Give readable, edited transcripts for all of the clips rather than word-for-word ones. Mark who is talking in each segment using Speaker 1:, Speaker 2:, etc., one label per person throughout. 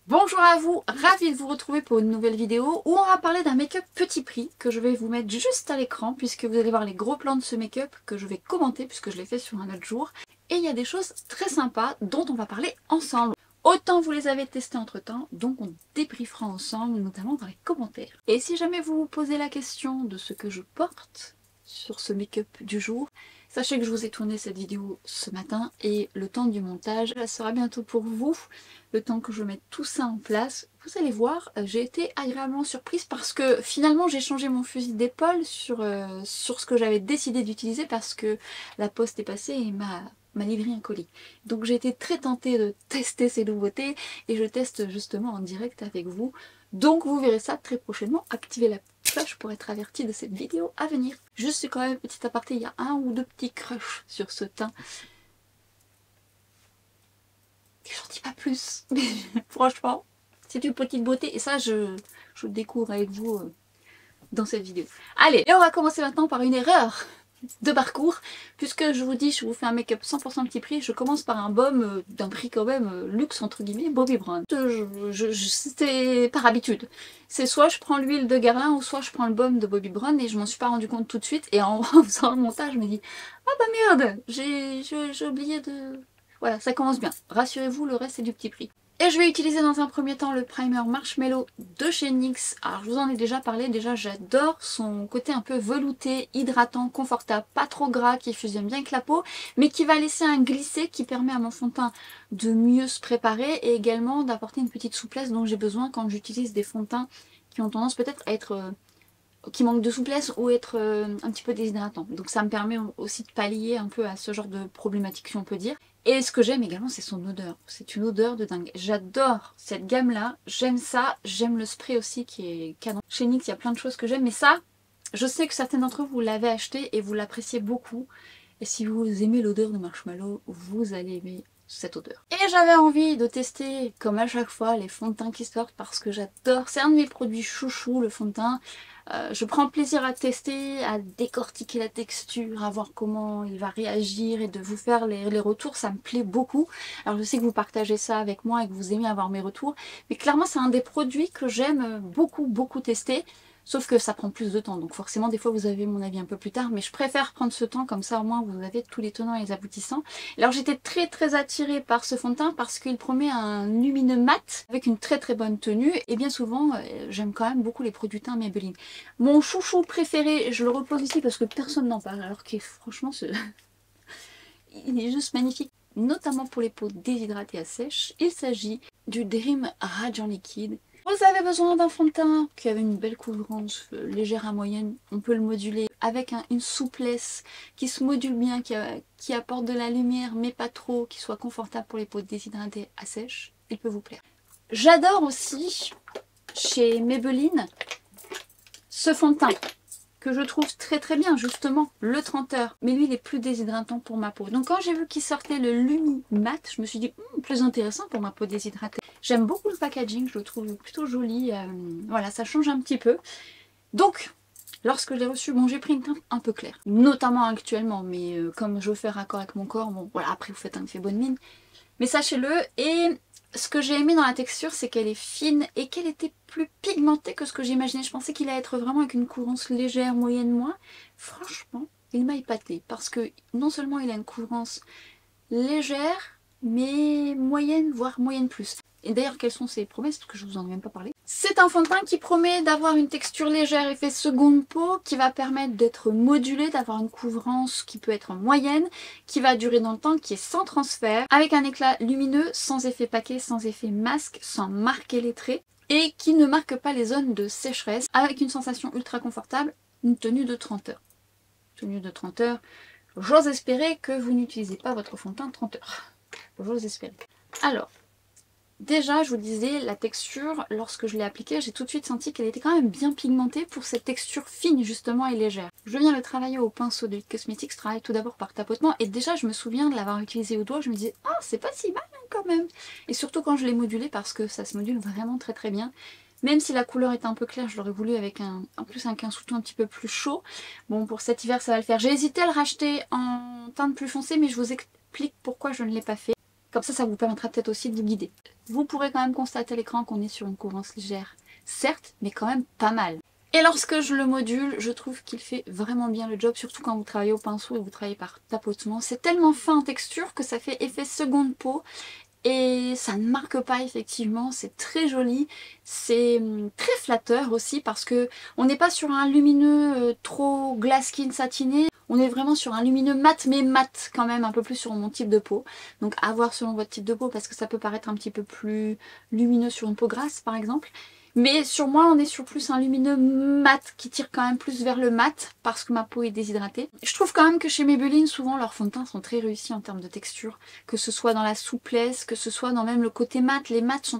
Speaker 1: Bonjour à vous, ravie de vous retrouver pour une nouvelle vidéo où on va parler d'un make-up petit prix que je vais vous mettre juste à l'écran puisque vous allez voir les gros plans de ce make-up que je vais commenter puisque je l'ai fait sur un autre jour. Et il y a des choses très sympas dont on va parler ensemble. Autant vous les avez testés entre temps, donc on débriefera ensemble, notamment dans les commentaires. Et si jamais vous vous posez la question de ce que je porte sur ce make-up du jour, sachez que je vous ai tourné cette vidéo ce matin et le temps du montage sera bientôt pour vous. Le temps que je mette tout ça en place, vous allez voir, j'ai été agréablement surprise parce que finalement j'ai changé mon fusil d'épaule sur ce que j'avais décidé d'utiliser parce que la poste est passée et m'a livré un colis. Donc j'ai été très tentée de tester ces nouveautés et je teste justement en direct avec vous. Donc vous verrez ça très prochainement. Activez la cloche pour être averti de cette vidéo à venir. Juste quand même, petit aparté, il y a un ou deux petits crushs sur ce teint. J'en dis pas plus, mais franchement, c'est une petite beauté et ça je découvre avec vous dans cette vidéo. Allez, et on va commencer maintenant par une erreur de parcours, puisque je vous dis, je vous fais un make-up 100% petit prix, je commence par un baume d'un prix quand même luxe entre guillemets, Bobbi Brown. C'était par habitude. C'est soit je prends l'huile de Guerlain ou soit je prends le baume de Bobbi Brown et je m'en suis pas rendu compte tout de suite et en faisant le montage je me dis ah bah merde, j'ai oublié de... Voilà, ça commence bien. Rassurez-vous, le reste c'est du petit prix. Et je vais utiliser dans un premier temps le primer Marshmallow de chez NYX. Alors je vous en ai déjà parlé, déjà j'adore son côté un peu velouté, hydratant, confortable, pas trop gras, qui fusionne bien avec la peau, mais qui va laisser un glissé qui permet à mon fond de teint de mieux se préparer et également d'apporter une petite souplesse dont j'ai besoin quand j'utilise des fonds de teint qui ont tendance peut-être à être... qui manquent de souplesse ou être un petit peu déshydratants. Donc ça me permet aussi de pallier un peu à ce genre de problématique si on peut dire. Et ce que j'aime également c'est son odeur. C'est une odeur de dingue. J'adore cette gamme là, j'aime ça, j'aime le spray aussi qui est canon. Chez NYX il y a plein de choses que j'aime mais ça, je sais que certains d'entre vous l'avez acheté et vous l'appréciez beaucoup. Et si vous aimez l'odeur de marshmallow, vous allez aimer cette odeur. Et j'avais envie de tester, comme à chaque fois, les fonds de teint qui sortent parce que j'adore. C'est un de mes produits chouchou, le fond de teint. Je prends plaisir à tester, à décortiquer la texture, à voir comment il va réagir et de vous faire les retours, ça me plaît beaucoup. Alors je sais que vous partagez ça avec moi et que vous aimez avoir mes retours, mais clairement c'est un des produits que j'aime beaucoup tester. Sauf que ça prend plus de temps, donc forcément des fois vous avez mon avis un peu plus tard, mais je préfère prendre ce temps, comme ça au moins vous avez tous les tenants et les aboutissants. Alors j'étais très attirée par ce fond de teint parce qu'il promet un lumineux mat avec une très bonne tenue, et bien souvent j'aime quand même beaucoup les produits teints Maybelline. Mon chouchou préféré, je le repose ici parce que personne n'en parle, alors que franchement il est juste magnifique, notamment pour les peaux déshydratées à sèche. Il s'agit du Dream Radiant Liquide. Vous avez besoin d'un fond de teint qui avait une belle couvrance légère à moyenne, on peut le moduler avec une souplesse qui se module bien, qui apporte de la lumière mais pas trop, qui soit confortable pour les peaux déshydratées à sèche, il peut vous plaire. J'adore aussi chez Maybelline ce fond de teint que je trouve très bien, justement, le 30 heures. Mais lui, il est plus déshydratant pour ma peau. Donc quand j'ai vu qu'il sortait le Lumi Matte, je me suis dit, plus intéressant pour ma peau déshydratée. J'aime beaucoup le packaging, je le trouve plutôt joli. Voilà, ça change un petit peu. Donc, lorsque je l'ai reçu, bon, j'ai pris une teinte un peu claire. Notamment actuellement, mais comme je veux faire raccord avec mon corps, bon, voilà, après vous faites un effet bonne mine. Mais sachez-le, et... ce que j'ai aimé dans la texture, c'est qu'elle est fine et qu'elle était plus pigmentée que ce que j'imaginais. Je pensais qu'il allait être vraiment avec une couvrance légère, moyenne, moins. Franchement, il m'a épaté parce que non seulement il a une couvrance légère, mais moyenne, voire moyenne plus. Et d'ailleurs, quelles sont ses promesses? Parce que je vous en ai même pas parlé. C'est un fond de teint qui promet d'avoir une texture légère, effet seconde peau, qui va permettre d'être modulé, d'avoir une couvrance qui peut être moyenne, qui va durer dans le temps, qui est sans transfert, avec un éclat lumineux, sans effet paquet, sans effet masque, sans marquer les traits, et qui ne marque pas les zones de sécheresse, avec une sensation ultra confortable, une tenue de 30 heures. Tenue de 30 heures, j'ose espérer que vous n'utilisez pas votre fond de teint 30 heures. J'ose espérer. Alors, déjà, je vous disais, la texture, lorsque je l'ai appliquée, j'ai tout de suite senti qu'elle était quand même bien pigmentée pour cette texture fine justement et légère. Je viens le travailler au pinceau de It Cosmetics, je travaille tout d'abord par tapotement et déjà je me souviens de l'avoir utilisé au doigt, je me disais « Ah, c'est pas si mal hein, quand même !» Et surtout quand je l'ai modulé parce que ça se module vraiment très bien. Même si la couleur était un peu claire, je l'aurais voulu avec en plus un sous-ton un petit peu plus chaud. Bon, pour cet hiver ça va le faire. J'ai hésité à le racheter en teinte plus foncée mais je vous explique pourquoi je ne l'ai pas fait. Comme ça vous permettra peut-être aussi de vous guider. Vous pourrez quand même constater à l'écran qu'on est sur une couvrance légère, certes, mais quand même pas mal. Et lorsque je le module, je trouve qu'il fait vraiment bien le job, surtout quand vous travaillez au pinceau et vous travaillez par tapotement. C'est tellement fin en texture que ça fait effet seconde peau. Et ça ne marque pas effectivement, c'est très joli, c'est très flatteur aussi parce que on n'est pas sur un lumineux trop glass skin satiné, on est vraiment sur un lumineux mat mais mat quand même un peu plus sur mon type de peau. Donc à voir selon votre type de peau parce que ça peut paraître un petit peu plus lumineux sur une peau grasse par exemple. Mais sur moi, on est sur plus un lumineux mat qui tire quand même plus vers le mat parce que ma peau est déshydratée. Je trouve quand même que chez Maybelline, souvent leurs fonds de teint sont très réussis en termes de texture, que ce soit dans la souplesse, que ce soit dans même le côté mat. Les mats sont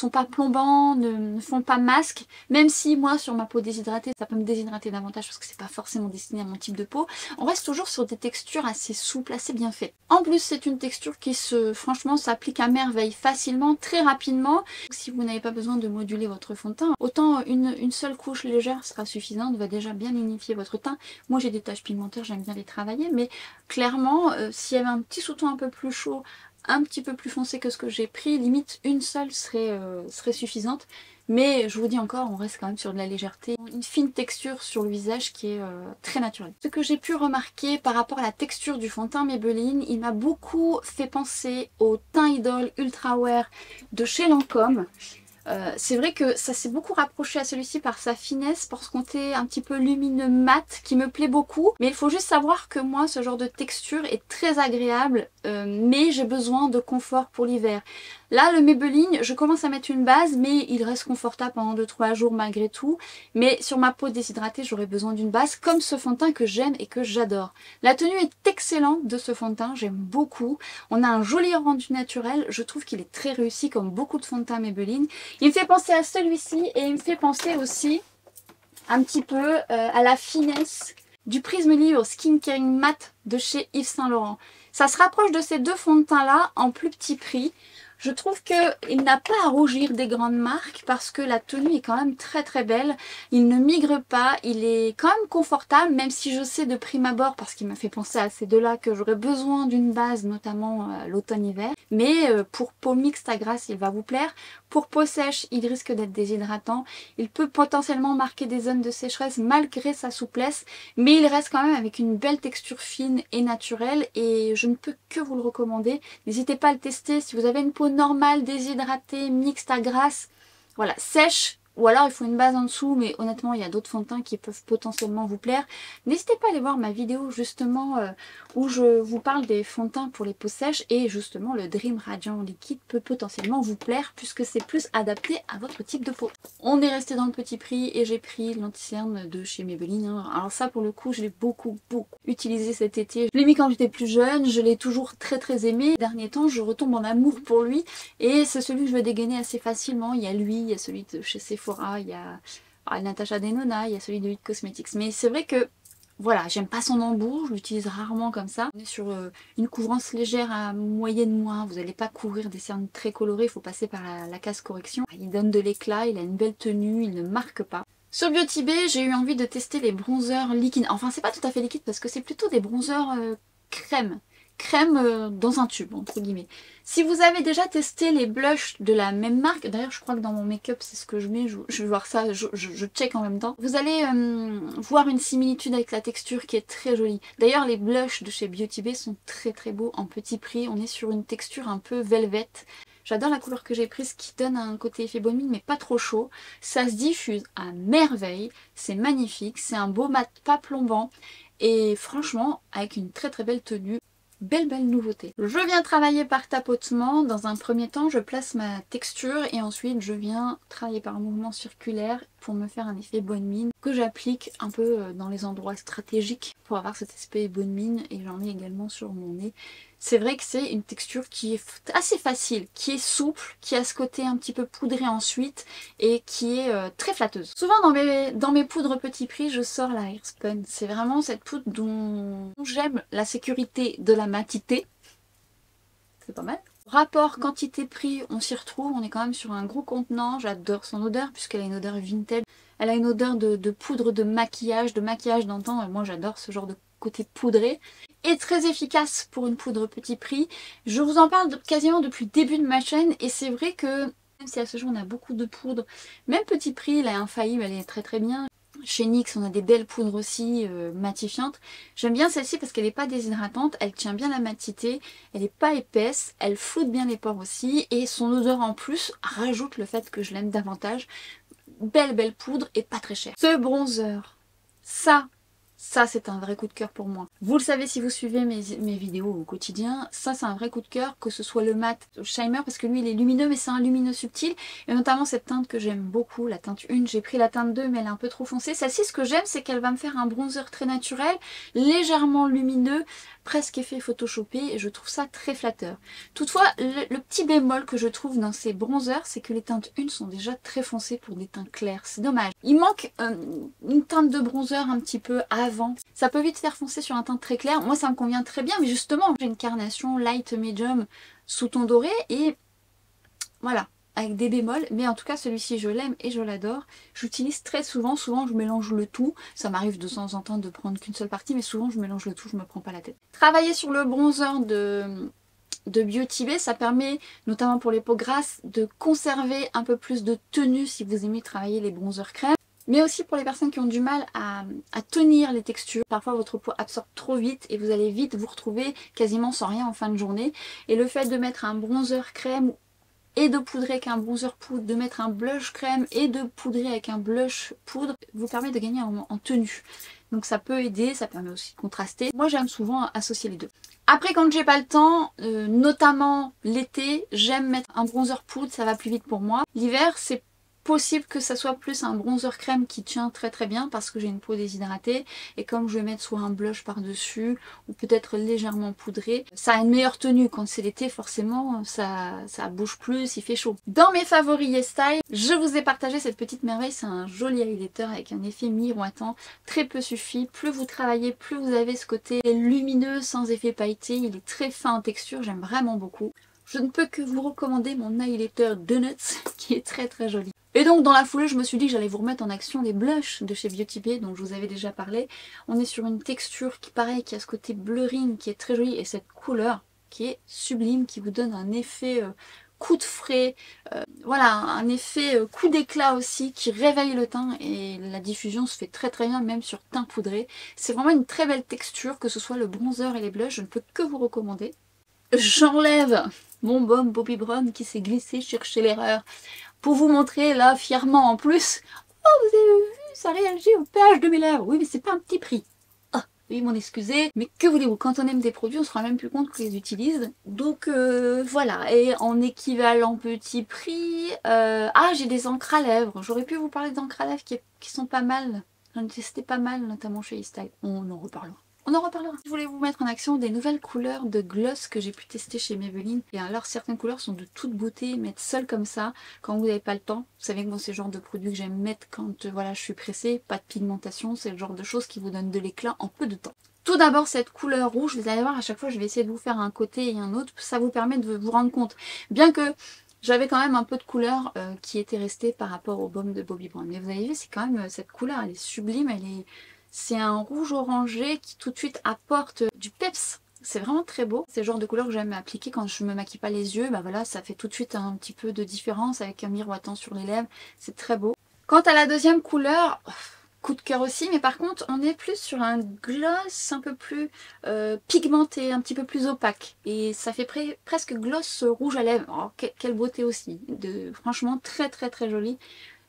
Speaker 1: pas plombants, ne font pas masque, même si moi sur ma peau déshydratée, ça peut me déshydrater davantage parce que c'est pas forcément destiné à mon type de peau. On reste toujours sur des textures assez souples, assez bien faites. En plus, c'est une texture qui franchement, s'applique à merveille facilement, très rapidement. Si vous n'avez pas besoin de moduler votre fond de teint, autant une seule couche légère sera suffisante, va déjà bien unifier votre teint. Moi j'ai des taches pigmentaires, j'aime bien les travailler, mais clairement, s'il y avait un petit sous-ton un peu plus chaud, un petit peu plus foncé que ce que j'ai pris, limite une seule serait suffisante. Mais je vous dis encore, on reste quand même sur de la légèreté, une fine texture sur le visage qui est très naturelle. Ce que j'ai pu remarquer par rapport à la texture du fond de teint Maybelline, il m'a beaucoup fait penser au teint Idol Ultra Wear de chez Lancôme. C'est vrai que ça s'est beaucoup rapproché à celui-ci par sa finesse, pour ce côté un petit peu lumineux mat qui me plaît beaucoup. Mais il faut juste savoir que moi, ce genre de texture est très agréable, mais j'ai besoin de confort pour l'hiver. Là, le Maybelline, je commence à mettre une base, mais il reste confortable pendant 2-3 jours malgré tout. Mais sur ma peau déshydratée, j'aurais besoin d'une base, comme ce fond de teint que j'aime et que j'adore. La tenue est excellente de ce fond de teint, j'aime beaucoup. On a un joli rendu naturel, je trouve qu'il est très réussi comme beaucoup de fonds de teint Maybelline. Il me fait penser à celui-ci et il me fait penser aussi un petit peu à la finesse du Prisme Livre Skin Caring Matte de chez Yves Saint Laurent. Ça se rapproche de ces deux fonds de teint là en plus petit prix. Je trouve qu'il n'a pas à rougir des grandes marques parce que la tenue est quand même très très belle. Il ne migre pas, il est quand même confortable, même si je sais de prime abord, parce qu'il m'a fait penser à ces deux-là, que j'aurais besoin d'une base, notamment l'automne-hiver. Mais pour peau mixte à grasse, il va vous plaire. Pour peau sèche, il risque d'être déshydratant. Il peut potentiellement marquer des zones de sécheresse malgré sa souplesse, mais il reste quand même avec une belle texture fine et naturelle et je ne peux que vous le recommander. N'hésitez pas à le tester si vous avez une peau normale, déshydratée, mixte à grasse, voilà, sèche. Ou alors il faut une base en dessous, mais honnêtement il y a d'autres fonds de teint qui peuvent potentiellement vous plaire. N'hésitez pas à aller voir ma vidéo justement où je vous parle des fonds de teint pour les peaux sèches. Et justement le Dream Radiant liquide peut potentiellement vous plaire puisque c'est plus adapté à votre type de peau. On est resté dans le petit prix et j'ai pris l'anti-cerne de chez Maybelline. Alors ça pour le coup je l'ai beaucoup utilisé cet été. Je l'ai mis quand j'étais plus jeune, je l'ai toujours très aimé. Ces derniers temps je retombe en amour pour lui et c'est celui que je vais dégainer assez facilement. Il y a lui, il y a celui de chez Sephora, il y a Natasha Denona, il y a celui de It Cosmetics. Mais c'est vrai que voilà, j'aime pas son embout, je l'utilise rarement comme ça. On est sur une couvrance légère à moyenne moins, vous n'allez pas couvrir des cernes très colorées, il faut passer par la case correction. Il donne de l'éclat, il a une belle tenue, il ne marque pas. Sur Beauty Bay, j'ai eu envie de tester les bronzers liquides. Enfin, c'est pas tout à fait liquide parce que c'est plutôt des bronzers crème. Crème dans un tube, entre guillemets. Si vous avez déjà testé les blushs de la même marque, d'ailleurs je crois que dans mon make-up c'est ce que je mets, je vais voir ça, je check en même temps. Vous allez voir une similitude avec la texture qui est très jolie. D'ailleurs les blushs de chez Beauty Bay sont très beaux en petit prix. On est sur une texture un peu velvet. J'adore la couleur que j'ai prise qui donne un côté effet bonne mine mais pas trop chaud. Ça se diffuse à merveille, c'est magnifique, c'est un beau mat pas plombant et franchement avec une très belle tenue. Belle nouveauté. Je viens travailler par tapotement. Dans un premier temps, je place ma texture et ensuite je viens travailler par un mouvement circulaire pour me faire un effet bonne mine que j'applique un peu dans les endroits stratégiques pour avoir cet aspect bonne mine et j'en ai également sur mon nez. C'est vrai que c'est une texture qui est assez facile, qui est souple, qui a ce côté un petit peu poudré ensuite et qui est très flatteuse. Souvent dans mes poudres petit prix, je sors la Airspun. C'est vraiment cette poudre dont j'aime la sécurité de la matité. C'est pas mal. Rapport quantité-prix, on s'y retrouve, on est quand même sur un gros contenant. J'adore son odeur puisqu'elle a une odeur vintage. Elle a une odeur de poudre de maquillage d'antan. Moi j'adore ce genre de côté poudré. et très efficace pour une poudre petit prix. Je vous en parle quasiment depuis le début de ma chaîne et c'est vrai que même si à ce jour on a beaucoup de poudres, même petit prix, la Infaillible elle est très très bien. Chez NYX on a des belles poudres aussi matifiantes. J'aime bien celle-ci parce qu'elle n'est pas déshydratante, elle tient bien la matité, elle n'est pas épaisse, elle floute bien les pores aussi et son odeur en plus rajoute le fait que je l'aime davantage. Belle poudre et pas très chère. Ce bronzer, ça c'est un vrai coup de cœur pour moi. Vous le savez si vous suivez mes vidéos au quotidien, ça c'est un vrai coup de cœur, que ce soit le mat Shimmer parce que lui il est lumineux mais c'est un lumineux subtil et notamment cette teinte que j'aime beaucoup, la teinte 1, j'ai pris la teinte 2 mais elle est un peu trop foncée. Celle-ci ce que j'aime c'est qu'elle va me faire un bronzer très naturel, légèrement lumineux, presque effet photoshopé et je trouve ça très flatteur. Toutefois le petit bémol que je trouve dans ces bronzers c'est que les teintes 1 sont déjà très foncées pour des teints clairs, c'est dommage. Il manque une teinte de bronzer un petit peu avant, ça peut vite faire foncer sur un teint très clair, moi ça me convient très bien mais justement j'ai une carnation light medium sous ton doré et voilà, avec des bémols, mais en tout cas celui-ci je l'aime et je l'adore. J'utilise très souvent je mélange le tout. Ça m'arrive de temps en temps de prendre qu'une seule partie, mais souvent je mélange le tout, je me prends pas la tête. Travailler sur le bronzer de Beauty Bay, ça permet notamment pour les peaux grasses de conserver un peu plus de tenue si vous aimez travailler les bronzers crème. Mais aussi pour les personnes qui ont du mal à tenir les textures. Parfois votre peau absorbe trop vite et vous allez vite vous retrouver quasiment sans rien en fin de journée. Et le fait de mettre un bronzer crème et de poudrer avec un bronzer poudre, de mettre un blush crème et de poudrer avec un blush poudre, vous permet de gagner en tenue. Donc ça peut aider, ça permet aussi de contraster. Moi j'aime souvent associer les deux. Après quand j'ai pas le temps, notamment l'été, j'aime mettre un bronzer poudre, ça va plus vite pour moi. L'hiver c'est possible que ça soit plus un bronzer crème qui tient très bien parce que j'ai une peau déshydratée et comme je vais mettre soit un blush par dessus ou peut-être légèrement poudré, ça a une meilleure tenue. Quand c'est l'été forcément ça bouge plus, il fait chaud. Dans mes favoris YesStyle, je vous ai partagé cette petite merveille, c'est un joli highlighter avec un effet miroitant, très peu suffit, plus vous travaillez plus vous avez ce côté lumineux sans effet pailleté, il est très fin en texture, j'aime vraiment beaucoup. Je ne peux que vous recommander mon highlighter Donuts qui est très joli. Et donc dans la foulée je me suis dit que j'allais vous remettre en action les blushs de chez Beauty Bay dont je vous avais déjà parlé. On est sur une texture qui pareil, qui a ce côté blurring qui est très joli et cette couleur qui est sublime, qui vous donne un effet coup de frais, voilà, un effet coup d'éclat aussi qui réveille le teint et la diffusion se fait très bien même sur teint poudré. C'est vraiment une très belle texture, que ce soit le bronzer et les blushs, je ne peux que vous recommander. J'enlève mon baume Bobbi Brown qui s'est glissé chercher l'erreur pour vous montrer là fièrement en plus. Oh vous avez vu, ça réagit au pH de mes lèvres. Oui mais c'est pas un petit prix. Ah, oui m'en excusez. Mais que voulez-vous, quand on aime des produits on se rend même plus compte qu'on les utilise. Donc voilà, et en équivalent petit prix, ah j'ai des encres à lèvres. J'aurais pu vous parler d'encres à lèvres qui sont pas mal. J'en ai testé pas mal notamment chez YesStyle. On en reparlera. On en reparlera. Je voulais vous mettre en action des nouvelles couleurs de gloss que j'ai pu tester chez Maybelline. Et alors certaines couleurs sont de toute beauté, mettre seul comme ça, quand vous n'avez pas le temps. Vous savez que moi c'est le genre de produit que j'aime mettre quand voilà, je suis pressée, pas de pigmentation, c'est le genre de choses qui vous donne de l'éclat en peu de temps. Tout d'abord cette couleur rouge, vous allez voir à chaque fois je vais essayer de vous faire un côté et un autre, ça vous permet de vous rendre compte. Bien que j'avais quand même un peu de couleur qui était restée par rapport au baume de Bobbi Brown. Mais vous avez vu, c'est quand même cette couleur, elle est sublime, c'est un rouge orangé qui tout de suite apporte du peps. C'est vraiment très beau. C'est le genre de couleur que j'aime appliquer quand je me maquille pas les yeux. Bah voilà, ça fait tout de suite un petit peu de différence avec un miroitant sur les lèvres. C'est très beau. Quant à la deuxième couleur, coup de cœur aussi. Mais par contre, on est plus sur un gloss un peu plus pigmenté, un petit peu plus opaque. Et ça fait presque gloss rouge à lèvres. Oh, quelle beauté aussi. Franchement, très joli.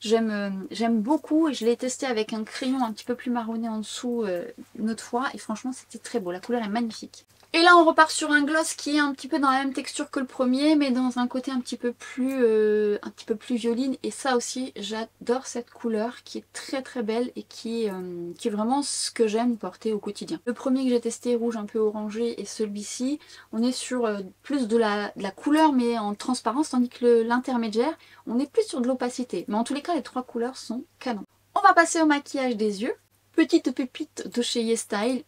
Speaker 1: J'aime beaucoup et je l'ai testé avec un crayon un petit peu plus marronné en dessous une autre fois et franchement c'était très beau, la couleur est magnifique. Et là on repart sur un gloss qui est un petit peu dans la même texture que le premier mais dans un côté un petit peu plus violine et ça aussi j'adore cette couleur qui est très belle et qui est vraiment ce que j'aime porter au quotidien. Le premier que j'ai testé rouge un peu orangé et celui-ci on est sur plus de la couleur mais en transparence tandis que l'intermédiaire on est plus sur de l'opacité. Mais en tous les cas les trois couleurs sont canon. On va passer au maquillage des yeux. Petite pépite de chez YesStyle.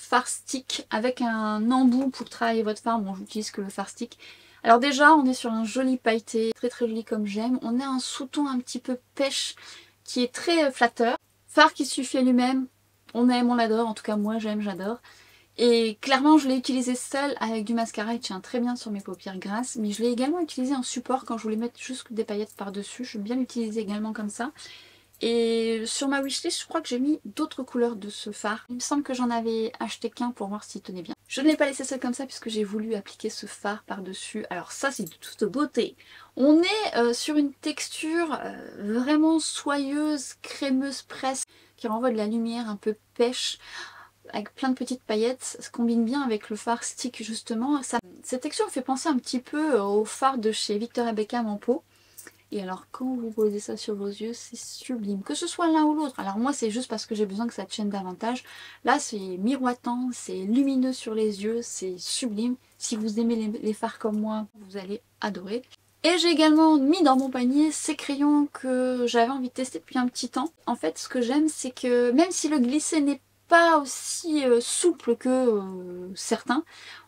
Speaker 1: Fard stick avec un embout pour travailler votre fard. Bon, j'utilise que le fard stick. Alors déjà, on est sur un joli pailleté, très joli comme j'aime. On a un sous-ton un petit peu pêche qui est très flatteur. Fard qui suffit à lui-même. On aime, on l'adore. En tout cas, moi j'aime, j'adore. Et clairement, je l'ai utilisé seule avec du mascara, il tient très bien sur mes paupières grasses. Mais je l'ai également utilisé en support quand je voulais mettre juste des paillettes par-dessus. J'aime bien l'utiliser également comme ça. Et sur ma wishlist, je crois que j'ai mis d'autres couleurs de ce fard. Il me semble que j'en avais acheté qu'un pour voir s'il tenait bien. Je ne l'ai pas laissé seul comme ça puisque j'ai voulu appliquer ce fard par-dessus. Alors ça, c'est de toute beauté. On est sur une texture vraiment soyeuse, crémeuse presque, qui renvoie de la lumière un peu pêche, avec plein de petites paillettes. Ça se combine bien avec le fard stick justement. Cette texture me fait penser un petit peu au fard de chez Victoria Beckham en peau. Et alors quand vous posez ça sur vos yeux, c'est sublime. Que ce soit l'un ou l'autre. Alors moi c'est juste parce que j'ai besoin que ça tienne davantage. Là c'est miroitant, c'est lumineux sur les yeux, c'est sublime. Si vous aimez les fards comme moi, vous allez adorer. Et j'ai également mis dans mon panier ces crayons que j'avais envie de tester depuis un petit temps. En fait ce que j'aime c'est que même si le glissé n'est pas aussi souple que certains,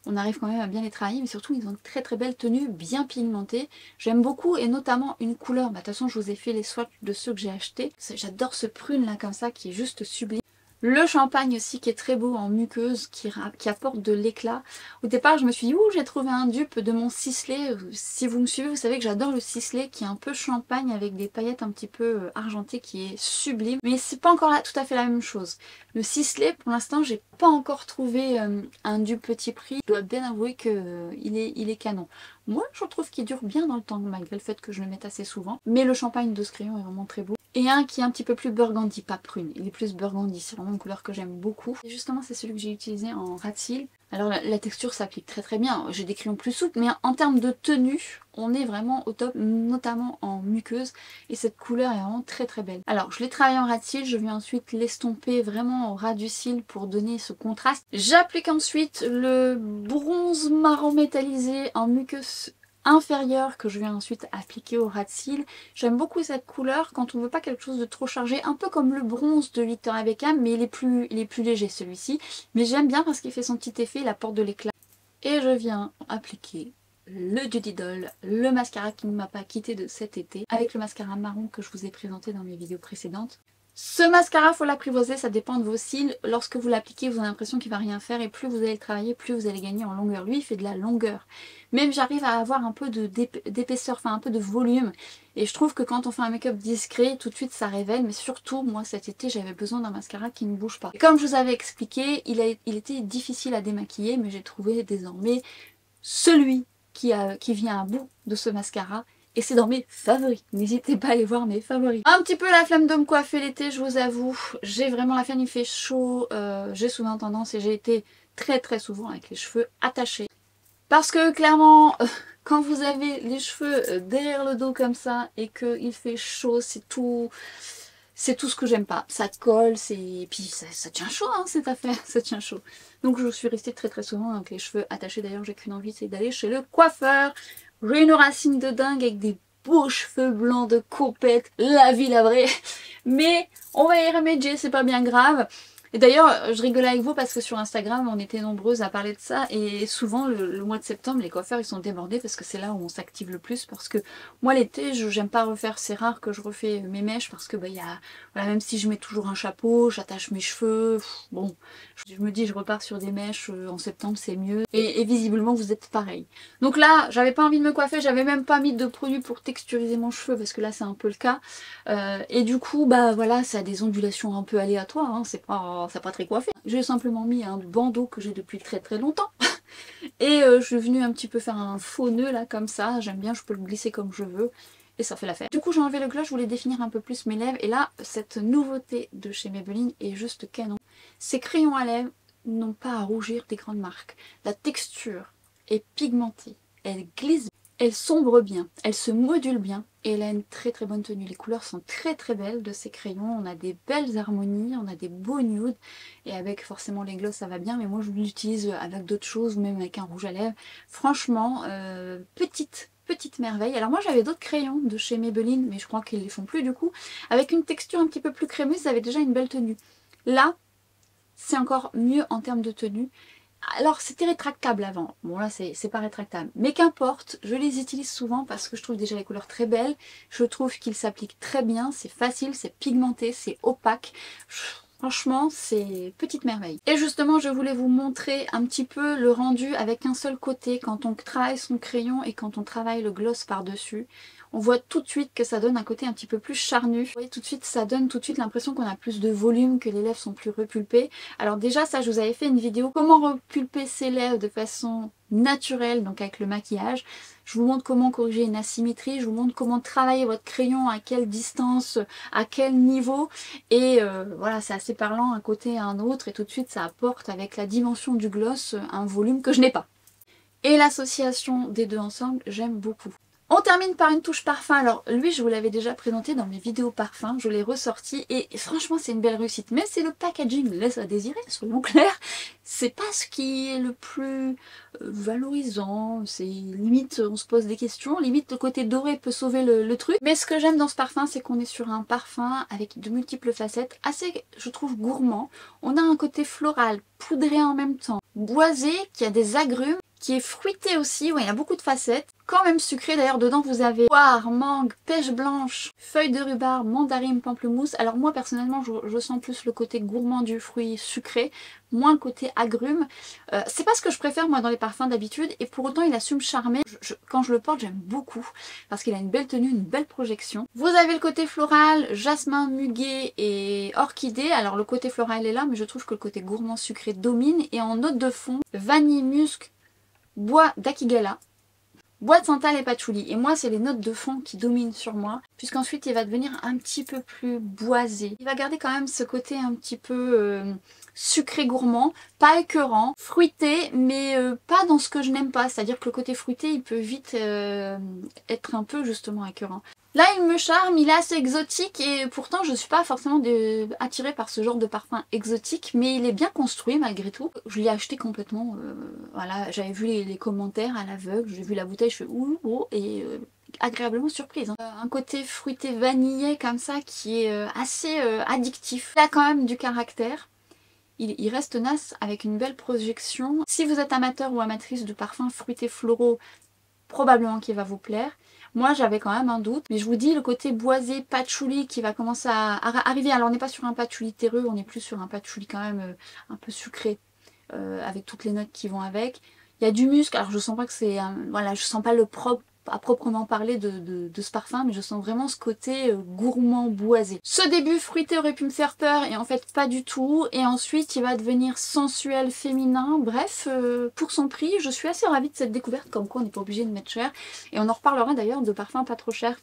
Speaker 1: on arrive quand même à bien les travailler, mais surtout ils ont une très très belle tenue, bien pigmentée. J'aime beaucoup et notamment une couleur, de toute façon je vous ai fait les swatchs de ceux que j'ai achetés. J'adore ce prune là comme ça qui est juste sublime. Le champagne aussi qui est très beau en muqueuse, qui apporte de l'éclat. Au départ je me suis dit ouh j'ai trouvé un dupe de mon ciselé. Si vous me suivez vous savez que j'adore le ciselé qui est un peu champagne avec des paillettes un petit peu argentées qui est sublime. Mais c'est pas encore là tout à fait la même chose. Le ciselé pour l'instant j'ai pas encore trouvé un dupe petit prix. Je dois bien avouer que il est canon. Moi je trouve qu'il dure bien dans le temps malgré le fait que je le mette assez souvent. Mais le champagne de ce crayon est vraiment très beau. Et un qui est un petit peu plus burgundy, pas prune, il est plus burgundy, c'est vraiment une couleur que j'aime beaucoup. Et justement c'est celui que j'ai utilisé en rat seal. Alors la texture s'applique très très bien, j'ai des crayons plus souples, mais en termes de tenue, on est vraiment au top, notamment en muqueuse. Et cette couleur est vraiment très très belle. Alors je l'ai travaillé en rat seal, je vais ensuite l'estomper vraiment au ras du cil pour donner ce contraste. J'applique ensuite le bronze marron métallisé en muqueuse inférieure que je vais ensuite appliquer au ras de cils. J'aime beaucoup cette couleur quand on veut pas quelque chose de trop chargé, un peu comme le bronze de Victoria Beckham, mais il est plus léger celui-ci. Mais j'aime bien parce qu'il fait son petit effet, il apporte de l'éclat. Et je viens appliquer le Duty Doll, le mascara qui ne m'a pas quitté de cet été, avec le mascara marron que je vous ai présenté dans mes vidéos précédentes. Ce mascara, faut l'apprivoiser, ça dépend de vos cils. Lorsque vous l'appliquez, vous avez l'impression qu'il va rien faire et plus vous allez le travailler, plus vous allez gagner en longueur. Lui, il fait de la longueur. Même j'arrive à avoir un peu d'épaisseur, enfin un peu de volume. Et je trouve que quand on fait un make-up discret, tout de suite ça révèle. Mais surtout, moi cet été, j'avais besoin d'un mascara qui ne bouge pas. Et comme je vous avais expliqué, il était difficile à démaquiller, mais j'ai trouvé désormais celui qui vient à bout de ce mascara. Et c'est dans mes favoris. N'hésitez pas à aller voir mes favoris. Un petit peu la flemme de me coiffer l'été, je vous avoue. J'ai vraiment la flemme, il fait chaud. J'ai souvent tendance et j'ai été très très souvent avec les cheveux attachés. Parce que clairement, quand vous avez les cheveux derrière le dos comme ça et qu'il fait chaud, c'est tout ce que j'aime pas. Ça colle, et puis ça tient chaud hein, cette affaire, ça tient chaud. Donc je suis restée très très souvent avec les cheveux attachés. D'ailleurs j'ai qu'une envie, c'est d'aller chez le coiffeur. J'ai une racine de dingue avec des beaux cheveux blancs de compète, la vie la vraie. Mais on va y remédier, c'est pas bien grave. Et d'ailleurs, je rigolais avec vous parce que sur Instagram, on était nombreuses à parler de ça. Et souvent, le mois de septembre, les coiffeurs, ils sont débordés parce que c'est là où on s'active le plus. Parce que moi, l'été, j'aime pas refaire. C'est rare que je refais mes mèches parce que, voilà, même si je mets toujours un chapeau, j'attache mes cheveux. Bon, je me dis, je repars sur des mèches en septembre, c'est mieux. Et visiblement, vous êtes pareil. Donc là, j'avais pas envie de me coiffer. J'avais même pas mis de produit pour texturiser mon cheveu parce que là, c'est un peu le cas. Et du coup, voilà, ça a des ondulations un peu aléatoires. Hein, c'est pas très coiffé. J'ai simplement mis un bandeau que j'ai depuis très très longtemps. Et je suis venue un petit peu faire un faux nœud là comme ça. J'aime bien, je peux le glisser comme je veux. Et ça fait l'affaire. Du coup j'ai enlevé le gloss, je voulais définir un peu plus mes lèvres. Et là, cette nouveauté de chez Maybelline est juste canon. Ces crayons à lèvres n'ont pas à rougir des grandes marques. La texture est pigmentée. Elle glisse, elle sombre bien, elle se module bien. Et elle a une très très bonne tenue. Les couleurs sont très très belles de ces crayons. On a des belles harmonies, on a des beaux nudes. Et avec forcément les gloss ça va bien. Mais moi je l'utilise avec d'autres choses ou même avec un rouge à lèvres. Franchement, petite merveille. Alors moi j'avais d'autres crayons de chez Maybelline. Mais je crois qu'ils les font plus du coup. Avec une texture un petit peu plus crémeuse, ça avait déjà une belle tenue. Là, c'est encore mieux en termes de tenue. Alors c'était rétractable avant, bon là c'est pas rétractable, mais qu'importe, je les utilise souvent parce que je trouve déjà les couleurs très belles, je trouve qu'ils s'appliquent très bien, c'est facile, c'est pigmenté, c'est opaque, Franchement, c'est petite merveille. Et justement, je voulais vous montrer un petit peu le rendu avec un seul côté quand on travaille son crayon et quand on travaille le gloss par-dessus. On voit tout de suite que ça donne un côté un petit peu plus charnu. Vous voyez tout de suite, ça donne tout de suite l'impression qu'on a plus de volume, que les lèvres sont plus repulpées. Alors déjà, ça, je vous avais fait une vidéo comment repulper ses lèvres de façon naturelle, donc avec le maquillage. Je vous montre comment corriger une asymétrie, je vous montre comment travailler votre crayon, à quelle distance, à quel niveau. Et voilà, c'est assez parlant un côté et un autre. Et tout de suite, ça apporte avec la dimension du gloss un volume que je n'ai pas. Et l'association des deux ensemble, j'aime beaucoup. On termine par une touche parfum. Alors lui, je vous l'avais déjà présenté dans mes vidéos parfum, je l'ai ressorti et franchement c'est une belle réussite. Mais c'est le packaging laisse à désirer, soyons clairs. C'est pas ce qui est le plus valorisant, c'est limite on se pose des questions, limite le côté doré peut sauver le truc. Mais ce que j'aime dans ce parfum, c'est qu'on est sur un parfum avec de multiples facettes, assez je trouve gourmand. On a un côté floral, poudré en même temps, boisé, qui a des agrumes, qui est fruité aussi, ouais, il y a beaucoup de facettes, quand même sucré. D'ailleurs dedans vous avez poire, mangue, pêche blanche, feuille de rhubarbe, mandarine, pamplemousse. Alors moi personnellement je sens plus le côté gourmand du fruit sucré, moins le côté agrume. C'est pas ce que je préfère moi dans les parfums d'habitude et pour autant il a su me charmer. Quand je le porte j'aime beaucoup parce qu'il a une belle tenue, une belle projection. Vous avez le côté floral, jasmin, muguet et orchidée. Alors le côté floral est là mais je trouve que le côté gourmand sucré domine et en note de fond, vanille, musc, bois d'Akigala, bois de santal et patchouli. Et moi, c'est les notes de fond qui dominent sur moi, puisqu'ensuite il va devenir un petit peu plus boisé. Il va garder quand même ce côté un petit peu sucré gourmand, pas écœurant, fruité, mais pas dans ce que je n'aime pas. C'est-à-dire que le côté fruité, il peut vite être un peu justement écœurant. Là, il me charme, il est assez exotique et pourtant je ne suis pas forcément attirée par ce genre de parfum exotique, mais il est bien construit malgré tout. Je l'ai acheté complètement, voilà, j'avais vu les commentaires à l'aveugle, j'ai vu la bouteille, je fais ouh, oh, et agréablement surprise. Hein. Un côté fruité vanillé comme ça qui est assez addictif. Il a quand même du caractère. Il reste tenace avec une belle projection. Si vous êtes amateur ou amatrice de parfums fruités floraux, probablement qu'il va vous plaire. Moi j'avais quand même un doute, mais je vous dis le côté boisé, patchouli qui va commencer à arriver. Alors on n'est pas sur un patchouli terreux, on est plus sur un patchouli quand même un peu sucré, avec toutes les notes qui vont avec. Il y a du musc, alors je sens pas que c'est... voilà, je sens pas le propre à proprement parler de ce parfum, mais je sens vraiment ce côté gourmand boisé. Ce début fruité aurait pu me faire peur et en fait pas du tout, et ensuite il va devenir sensuel, féminin, bref, pour son prix je suis assez ravie de cette découverte, comme quoi on n'est pas obligé de mettre cher, et on en reparlera d'ailleurs de parfums pas trop chers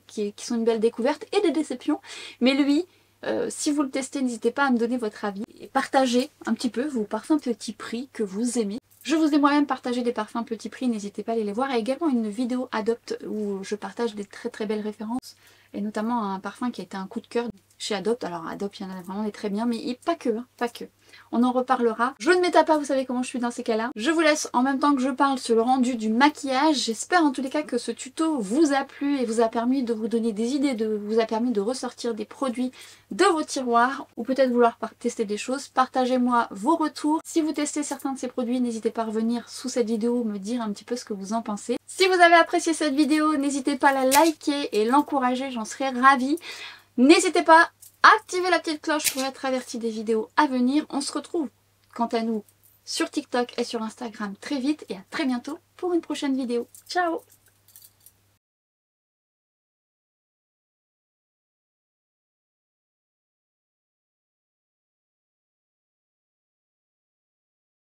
Speaker 1: qui sont une belle découverte et des déceptions, mais lui, si vous le testez, n'hésitez pas à me donner votre avis et partagez un petit peu vos parfums petit prix que vous aimez. Je vous ai moi-même partagé des parfums petit prix, n'hésitez pas à aller les voir. Il y a également une vidéo Adopt où je partage des très belles références, et notamment un parfum qui a été un coup de cœur chez Adopt. Alors Adopt, il y en a vraiment des très bien, mais pas que, hein, pas que. On en reparlera. Je ne m'étale pas, vous savez comment je suis dans ces cas-là. Je vous laisse en même temps que je parle sur le rendu du maquillage. J'espère en tous les cas que ce tuto vous a plu et vous a permis de vous donner des idées, vous a permis de ressortir des produits de vos tiroirs ou peut-être vouloir tester des choses. Partagez-moi vos retours. Si vous testez certains de ces produits, n'hésitez pas à revenir sous cette vidéo, me dire un petit peu ce que vous en pensez. Si vous avez apprécié cette vidéo, n'hésitez pas à la liker et l'encourager, j'en serais ravie. N'hésitez pas à activer la petite cloche pour être averti des vidéos à venir. On se retrouve quant à nous sur TikTok et sur Instagram très vite et à très bientôt pour une prochaine vidéo. Ciao!